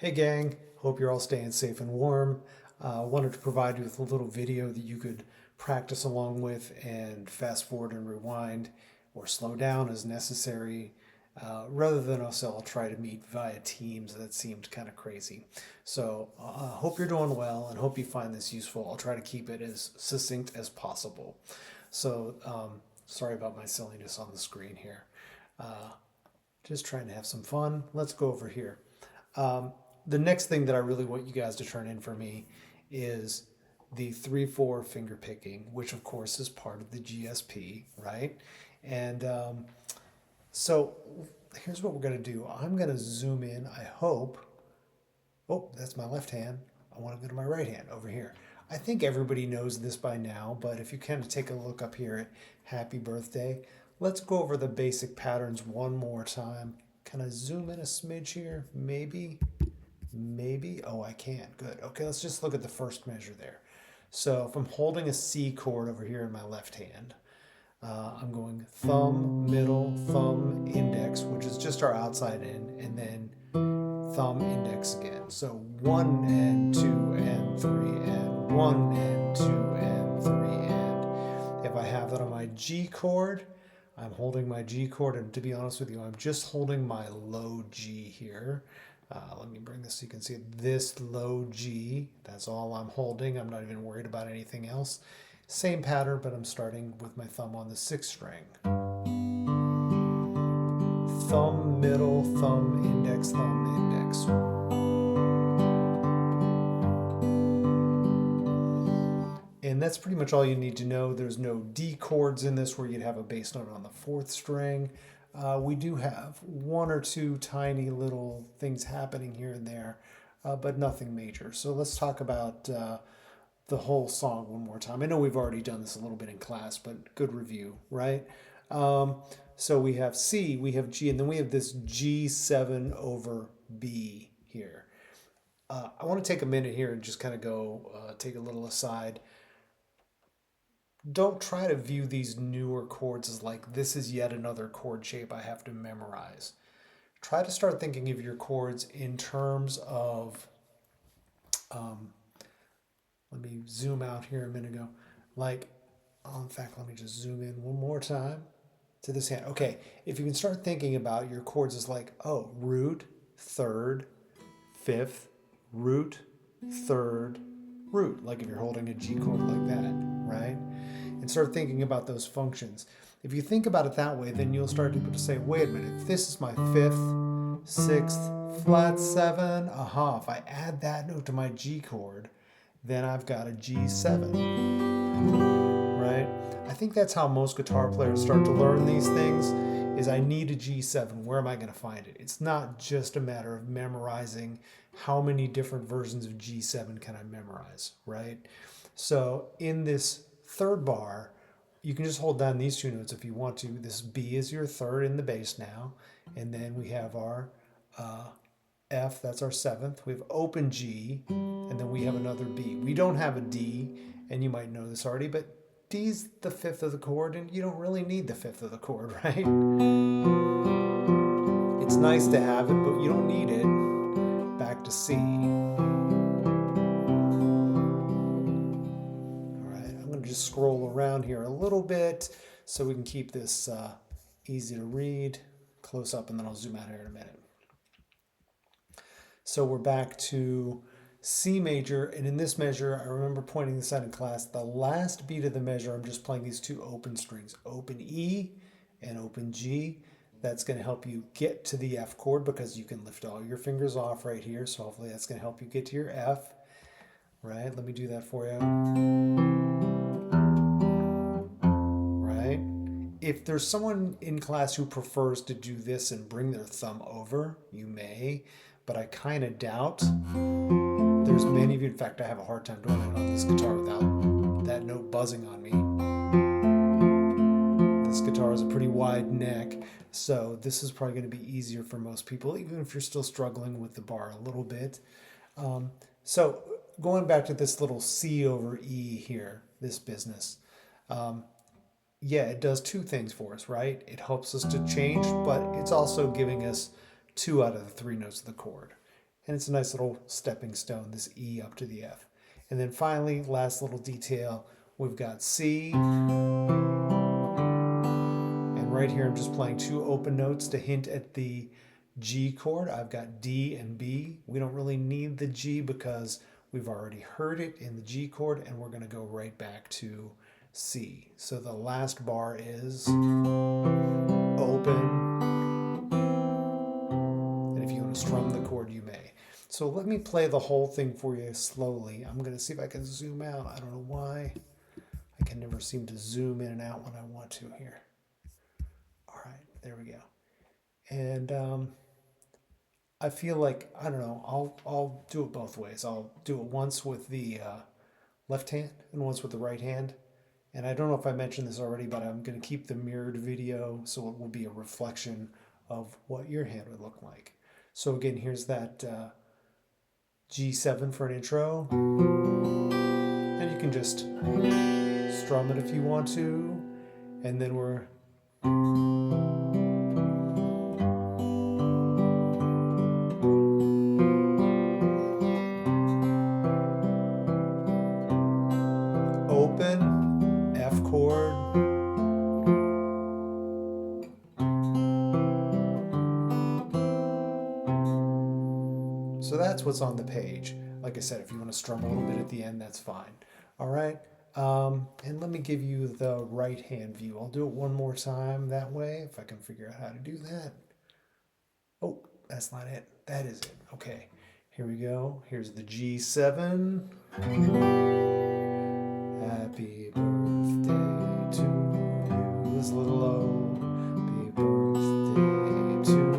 Hey gang, hope you're all staying safe and warm. Wanted to provide you with a little video that you could practice along with and fast forward and rewind or slow down as necessary. Rather than us all try to meet via Teams, that seemed kind of crazy. So hope you're doing well and hope you find this useful. I'll try to keep it as succinct as possible. Sorry about my silliness on the screen here. Uh, just trying to have some fun. Let's go over here. Um, the next thing that I really want you guys to turn in for me is the 3/4 finger picking, which of course is part of the GSP, right? And so here's what we're going to do. I'm going to zoom in, I hope. Oh, that's my left hand. I want to go to my right hand over here. I think everybody knows this by now, but if you kind of take a look up here at happy birthday, let's go over the basic patterns one more time. Can I zoom in a smidge here? Maybe. Maybe. Oh, I can. Good. Okay, let's just look at the first measure there. So if I'm holding a C chord over here in my left hand, I'm going thumb, middle, thumb, index, which is just our outside end, and then thumb, index again. So 1 and 2 and 3 and 1 and 2 and 3 and. If I have that on my G chord, I'm holding my G chord, and to be honest with you, I'm just holding my low G here. Let me bring this so you can see it. This low G, that's all I'm holding. I'm not even worried about anything else. Same pattern, but I'm starting with my thumb on the 6th string. Thumb, middle, thumb, index, index. And that's pretty much all you need to know. There's no D chords in this where you'd have a bass note on the 4th string. We do have one or two tiny little things happening here and there, but nothing major. So let's talk about the whole song one more time. I know we've already done this a little bit in class, but good review, right? So we have C, we have G, and then we have this G7 over B here. I want to take a minute here and just kind of go take a little aside. Don't try to view these newer chords as like this is yet another chord shape I have to memorize. Try to start thinking of your chords in terms of, let me zoom out here a minute ago. Like, in fact, let me just zoom in one more time to this hand. Okay, if you can start thinking about your chords as like, oh, root, third, fifth, root, third, root, like if you're holding a G chord like that, right? And start thinking about those functions. If you think about it that way, then you'll start to be able to say, wait a minute, if this is my 5th, 6th, flat 7, aha, if I add that note to my G chord, then I've got a G7, right? I think that's how most guitar players start to learn these things, is I need a G7. Where am I going to find it? It's not just a matter of memorizing how many different versions of G7 can I memorize, right? So in this third bar, you can just hold down these two notes if you want to. This B is your third in the bass now. And then we have our F, that's our 7th. We have open G, and then we have another B. We don't have a D, and you might know this already, but D's the 5th of the chord, and you don't really need the 5th of the chord, right? It's nice to have it, but you don't need it. Back to C. Just scroll around here a little bit so we can keep this easy to read, close up, and then I'll zoom out here in a minute. So we're back to C major, and in this measure, I remember pointing this out in class, the last beat of the measure, I'm just playing these two open strings, open E and open G. That's going to help you get to the F chord because you can lift all your fingers off right here, so hopefully that's going to help you get to your F, right? Let me do that for you. If there's someone in class who prefers to do this and bring their thumb over, you may, but I kind of doubt. There's many of you, in fact, I have a hard time doing it on this guitar without that note buzzing on me. This guitar has a pretty wide neck, so this is probably going to be easier for most people, even if you're still struggling with the bar a little bit. So going back to this little C over E here, this business. Yeah, it does two things for us, right? It helps us to change, but it's also giving us 2 out of the 3 notes of the chord. and it's a nice little stepping stone, this E up to the F. And then finally, last little detail, we've got C. And right here, I'm just playing two open notes to hint at the G chord. I've got D and B. We don't really need the G because we've already heard it in the G chord, and we're going to go right back to C. So the last bar is open. And if you want to strum the chord, you may. So let me play the whole thing for you slowly. I'm going to see if I can zoom out. I don't know why. I can never seem to zoom in and out when I want to here. All right, there we go. And I feel like, I don't know, I'll do it both ways. I'll do it once with the left hand and once with the right hand. And I don't know if I mentioned this already, but I'm going to keep the mirrored video so it will be a reflection of what your hand would look like. So again, here's that G7 for an intro. And you can just strum it if you want to. And then we're open, F chord. So that's what's on the page. Like I said, if you want to strum a little bit at the end, that's fine. All right. And let me give you the right hand view. I'll do it one more time that way, if I can figure out how to do that. Oh, that's not it. That is it. Okay. Here we go. Here's the G7. Happy birthday to you. It's a little low. Happy birthday to you.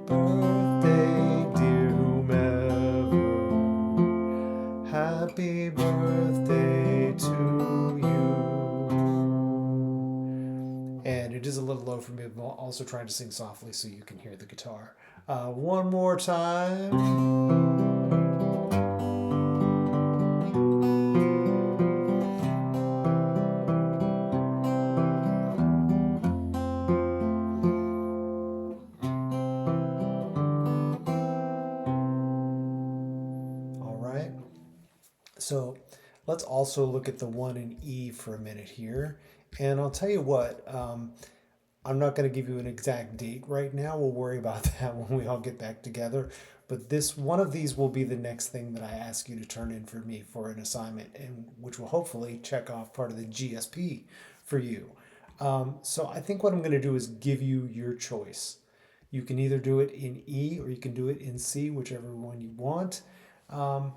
Birthday, dear whomever. Happy birthday to you. And it is a little low for me. I'm also trying to sing softly so you can hear the guitar. One more time. So let's also look at the one in E for a minute here. And I'll tell you what, I'm not going to give you an exact date right now. We'll worry about that when we all get back together. But this one of these will be the next thing that I ask you to turn in for me for an assignment, and which will hopefully check off part of the GSP for you. So I think what I'm going to do is give you your choice. You can either do it in E or you can do it in C, whichever one you want.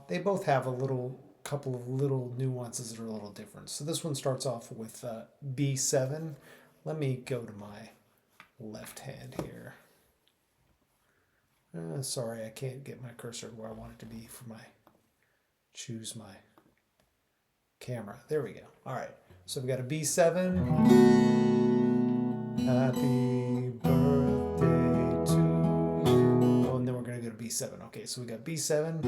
They both have a couple of little nuances that are a little different. So this one starts off with B7. Let me go to my left hand here. Sorry, I can't get my cursor where I want it to be for choose my camera. There we go. All right, so we've got a B7. Happy birthday to you. Oh, and then we're gonna go to B7. Okay, so we got B7.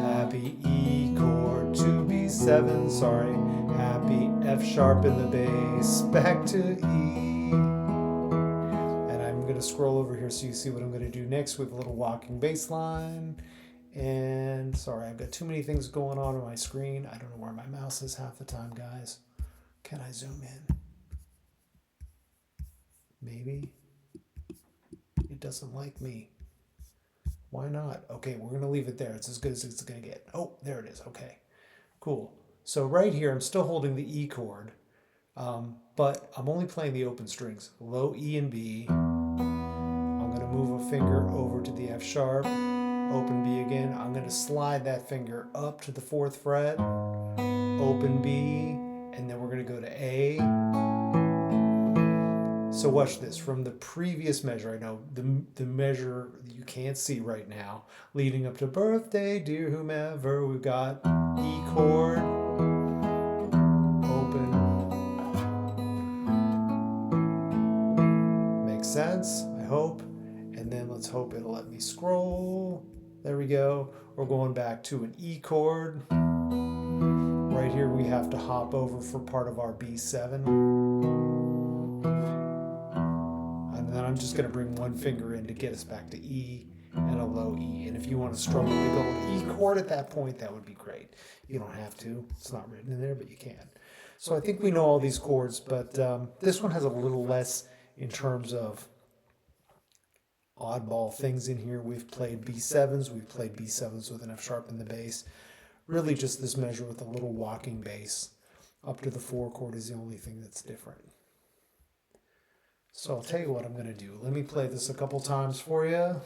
Happy E chord to B7. Sorry. Happy F sharp in the bass. Back to E. I'm going to scroll over here so you see what I'm going to do next with a little walking bass line. And sorry, I've got too many things going on my screen. I don't know where my mouse is half the time, guys. Can I zoom in? Maybe. It doesn't like me. Why not? Okay, we're going to leave it there. It's as good as it's going to get. Oh, there it is. Okay, cool. So right here, I'm still holding the E chord, but I'm only playing the open strings, low E and B. I'm going to move a finger over to the F sharp, open B again. I'm going to slide that finger up to the 4th fret, open B, and then we're going to go to A. So watch this. From the previous measure, I know the measure you can't see right now, leading up to birthday, dear whomever, we've got E chord, open. Makes sense, I hope. And then let's hope it'll let me scroll. There we go. We're going back to an E chord. Right here we have to hop over for part of our B7. And then I'm I'm just going to bring one finger in to get us back to E and a low E. And if you want to strum a big old E chord at that point, that would be great. You don't have to. It's not written in there, but you can. So I think we know all these chords, but this one has a little less in terms of oddball things in here. We've played B7s. We've played B7s with an F sharp in the bass. Really just this measure with a little walking bass up to the 4 chord is the only thing that's different. So I'll tell you what I'm going to do. Let me play this a couple times for you.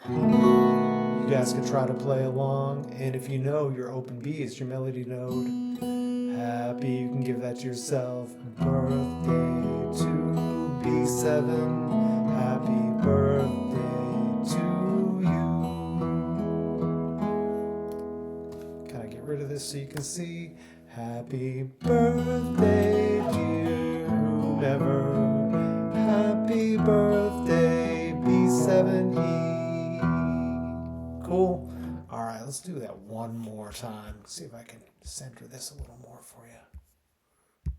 You guys can try to play along. And if you know your open B is your melody node, happy, you can give that to yourself. Birthday to B7. Happy birthday to you. Can I get rid of this so you can see? Happy birthday, dear whomever. Happy birthday, B7E. Cool? All right, let's do that one more time. See if I can center this a little more for you.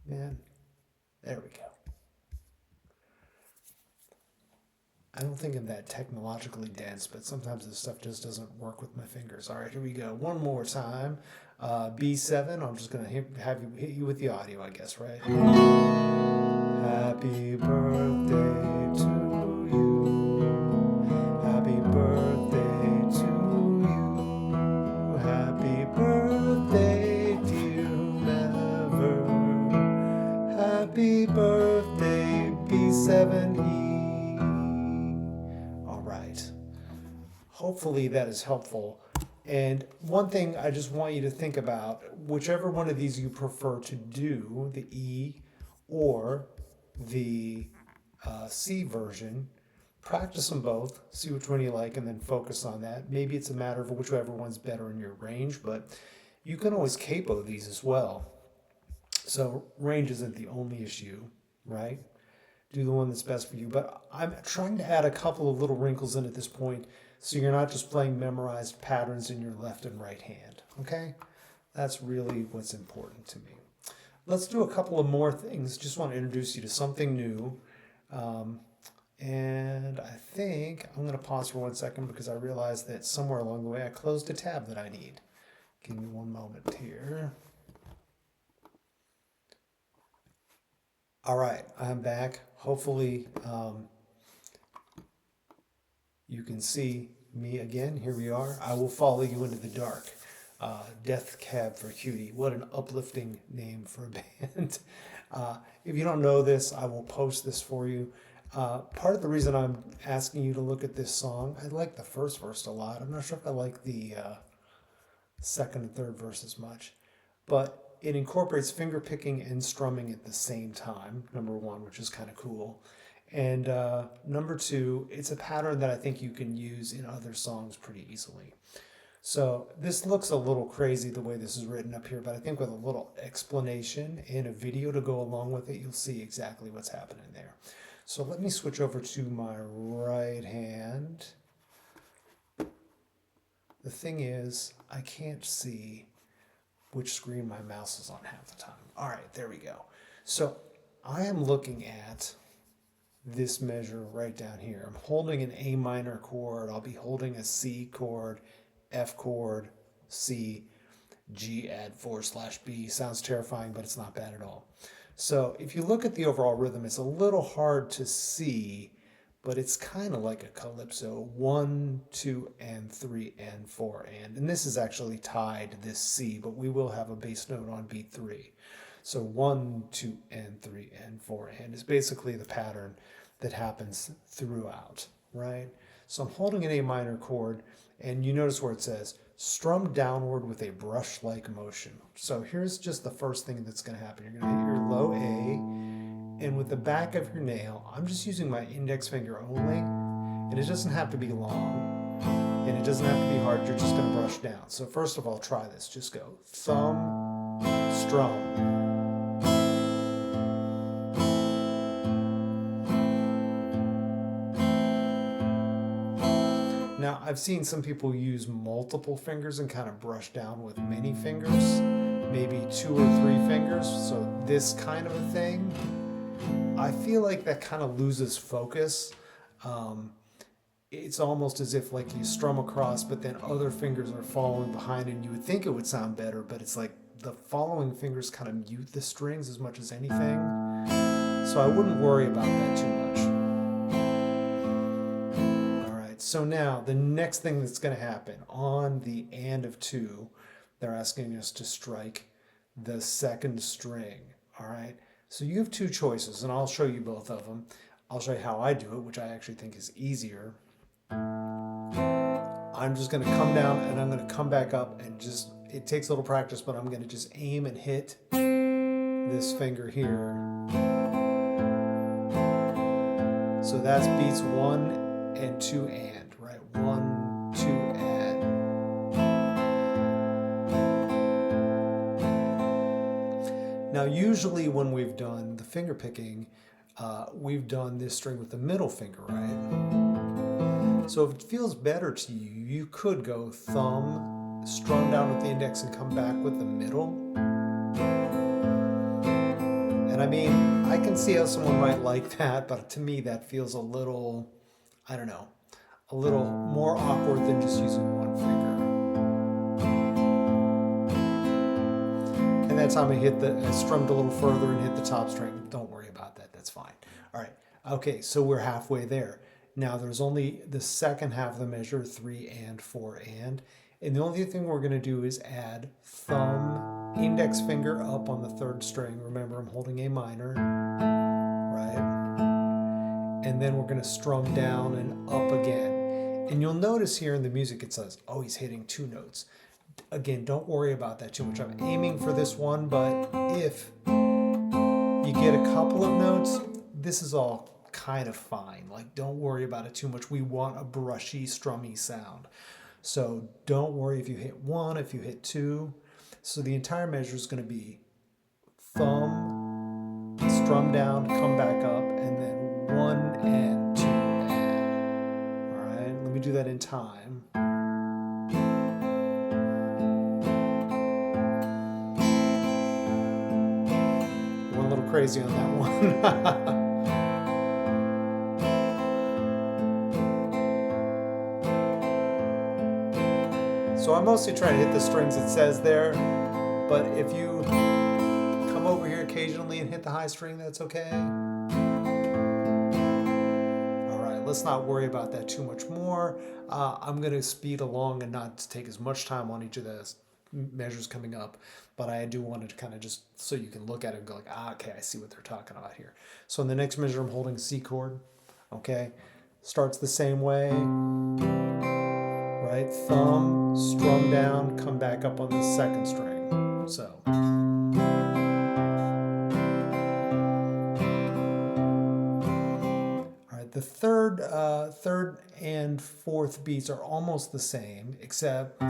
Man, there we go. I don't think I'm that technologically dense, but sometimes this stuff just doesn't work with my fingers. All right, here we go. One more time. B7, I'm just going to have you hit you with the audio, I guess, right? Happy birthday to you. Happy birthday to you. Happy birthday, dear whomever. Happy birthday, B7E. All right. Hopefully that is helpful. And one thing I just want you to think about, whichever one of these you prefer to do, the E or the C version, practice them both, see which one you like, and then focus on that. Maybe it's a matter of whichever one's better in your range, but you can always capo these as well. So range isn't the only issue, right? Do the one that's best for you. But I'm trying to add a couple of little wrinkles in at this point, so you're not just playing memorized patterns in your left and right hand, okay? That's really what's important to me. Let's do a couple of more things. Just want to introduce you to something new. And I think I'm going to pause for 1 second because I realized that somewhere along the way I closed a tab that I need. Give me one moment here. All right, I'm back. Hopefully you can see me again. Here we are. I will follow you into the dark. Death Cab for Cutie. What an uplifting name for a band. If you don't know this, I will post this for you. Part of the reason I'm asking you to look at this song, I like the first verse a lot. I'm not sure if I like the second and third verse as much. But it incorporates finger picking and strumming at the same time, number one, which is kind of cool. And number two, it's a pattern that I think you can use in other songs pretty easily. So this looks a little crazy the way this is written up here, but I think with a little explanation and a video to go along with it, you'll see exactly what's happening there. So let me switch over to my right hand. The thing is, I can't see which screen my mouse is on half the time. All right, there we go. So I am looking at this measure right down here. I'm holding an A minor chord. I'll be holding a C chord, F chord, C, G, add /B. Sounds terrifying, but it's not bad at all. So if you look at the overall rhythm, it's a little hard to see, but it's kind of like a calypso. 1, 2, and 3, and 4, and this is actually tied to this C, but we will have a bass note on beat 3. So 1, 2, and 3, and 4, and is basically the pattern that happens throughout, right? So I'm holding an A minor chord, and you notice where it says, strum downward with a brush-like motion. So here's just the first thing that's going to happen. You're going to hit your low A, and with the back of your nail, I'm just using my index finger only, and it doesn't have to be long, and it doesn't have to be hard. You're just going to brush down. So first of all, try this. Just go thumb, strum. Now, I've seen some people use multiple fingers and kind of brush down with many fingers, maybe 2 or 3 fingers. So this kind of a thing, I feel like that kind of loses focus. It's almost as if like you strum across, but then other fingers are following behind, and you would think it would sound better, but it's like the following fingers kind of mute the strings as much as anything. So I wouldn't worry about that too much. All right, so now the next thing that's going to happen on the and of 2, they're asking us to strike the second string. All right, so you have 2 choices, and I'll show you both of them. I'll show you how I do it, which I actually think is easier. I'm just going to come down and I'm going to come back up, and just, it takes a little practice, but I'm going to just aim and hit this finger here. So that's beats 1 and 2 and, right? 1, 2 and. Now usually when we've done the finger picking, we've done this string with the middle finger, right? So if it feels better to you, you could go thumb, strum down with the index, and come back with the middle. And I mean, I can see how someone might like that, but to me that feels a little, I don't know, a little more awkward than just using one finger. And that's how I hit the, I strummed a little further and hit the top string. Don't worry about that, that's fine. All right, okay, so we're halfway there. Now there's only the second half of the measure, 3 and 4 and the only thing we're going to do is add thumb, index finger up on the 3rd string. Remember, I'm holding A minor, right? And then we're going to strum down and up again. And you'll notice here in the music it says, oh, he's hitting 2 notes. Again, don't worry about that too much. I'm aiming for this one, but if you get a couple of notes, this is all kind of fine. Like, don't worry about it too much. We want a brushy, strummy sound. So don't worry if you hit 1, if you hit 2. So the entire measure is going to be thumb, strum down, come back up, and then 1 and 2 and. All right, let me do that in time. Went a little crazy on that one. So I mostly try to hit the strings it says there, but if you come over here occasionally and hit the high string, that's okay. All right, let's not worry about that too much more. I'm going to speed along and not take as much time on each of the measures coming up, but I do want to kind of just so you can look at it and go like, okay, I see what they're talking about here. So in the next measure, I'm holding C chord, okay? Starts the same way. Right, thumb, strum down, come back up on the 2nd string. So. All right, the third and 4th beats are almost the same, except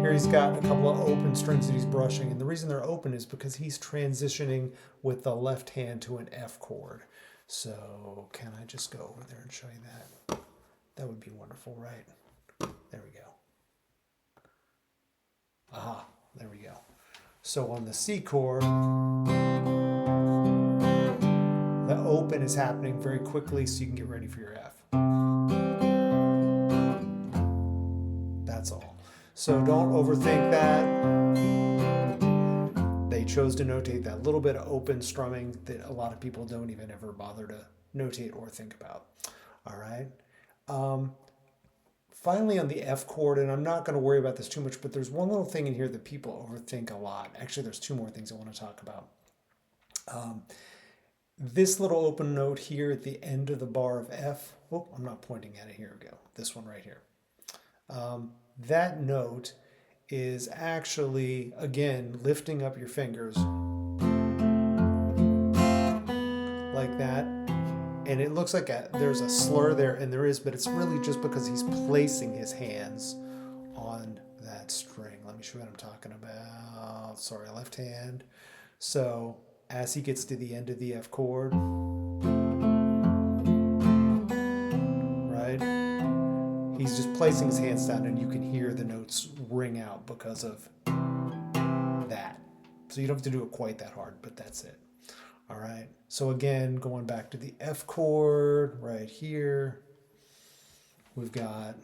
here he's got a couple of open strings that he's brushing, and the reason they're open is because he's transitioning with the left hand to an F chord. So can I just go over there and show you that? That would be wonderful, right? There we go. Aha, there we go. So on the C chord, the open is happening very quickly so you can get ready for your F. That's all. So don't overthink that. They chose to notate that little bit of open strumming that a lot of people don't even ever bother to notate or think about. All right. Finally on the F chord, and I'm not going to worry about this too much, but there's one little thing in here that people overthink a lot. Actually, there's 2 more things I want to talk about. This little open note here at the end of the bar of F, oh, I'm not pointing at it, here we go, this one right here. That note is actually, again, lifting up your fingers like that. And it looks like there's a slur there, and there is, but it's really just because he's placing his hands on that string. Let me show you what I'm talking about. Sorry, left hand. So as he gets to the end of the F chord, right, he's just placing his hands down, and you can hear the notes ring out because of that. So you don't have to do it quite that hard, but that's it. All right. So again, going back to the F chord right here, we've got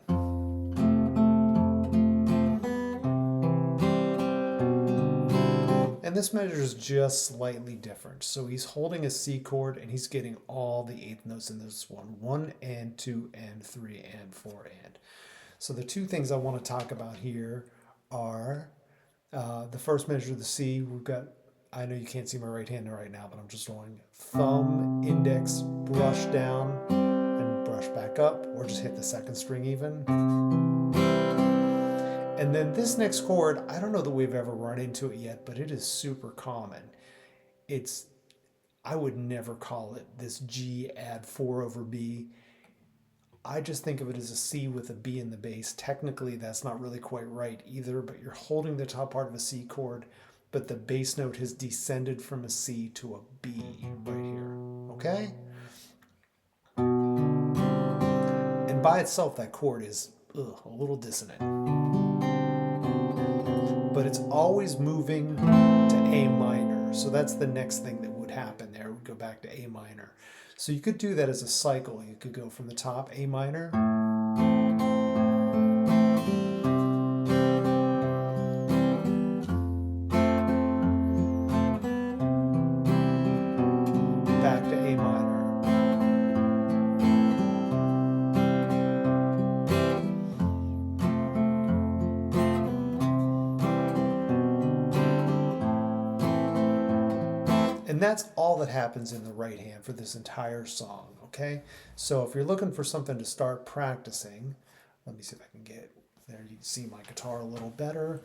and this measure is just slightly different. So he's holding a C chord and he's getting all the eighth notes in this one. 1 and 2 and 3 and 4 and. So the two things I want to talk about here are the first measure of the C. We've got, I know you can't see my right hand right now, but I'm just going thumb, index, brush down, and brush back up, or just hit the second string even. And then this next chord, I don't know that we've ever run into it yet, but it is super common. I would never call it this G add 4 over B. I just think of it as a C with a B in the bass. Technically, that's not really quite right either, but you're holding the top part of a C chord, but the bass note has descended from a C to a B right here, okay? And by itself, that chord is a little dissonant. But it's always moving to A minor. So that's the next thing that would happen there. We'd go back to A minor. So you could do that as a cycle. You could go from the top, A minor, back to A minor. And that's all that happens in the right hand for this entire song, okay? So if you're looking for something to start practicing, let me see if I can get there. You can see my guitar a little better.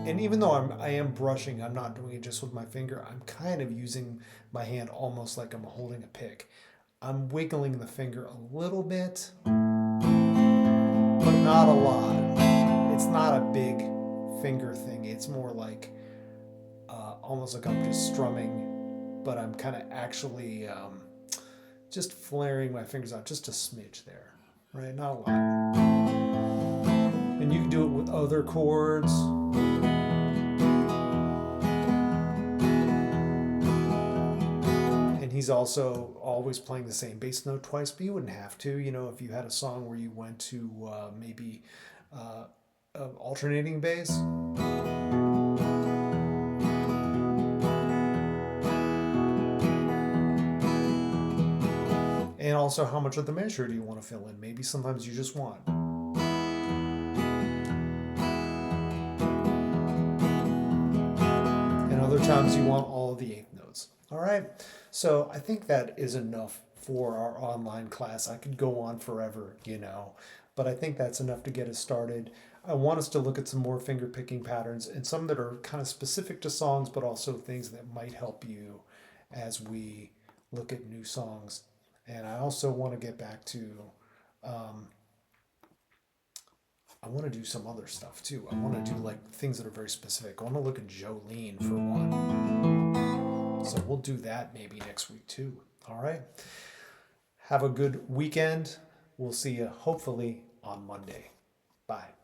And even though I am brushing, I'm not doing it just with my finger. I'm kind of using my hand almost like I'm holding a pick. I'm wiggling the finger a little bit, but not a lot. It's not a big finger thing. It's more like almost like I'm just strumming, but I'm kind of actually just flaring my fingers out just a smidge there, right? Not a lot. And you can do it with other chords. He's also always playing the same bass note twice, but you wouldn't have to. You know, if you had a song where you went to maybe alternating bass. And also, how much of the measure do you want to fill in? Maybe sometimes you just want. And other times you want all of the eighth notes. All right, so I think that is enough for our online class. I could go on forever, you know, but I think that's enough to get us started. I want us to look at some more finger picking patterns and some that are kind of specific to songs, but also things that might help you as we look at new songs. And I also want to get back to, I want to do some other stuff too. I want to do like things that are very specific. I want to look at Jolene for one. So we'll do that maybe next week too. All right. Have a good weekend. We'll see you hopefully on Monday. Bye.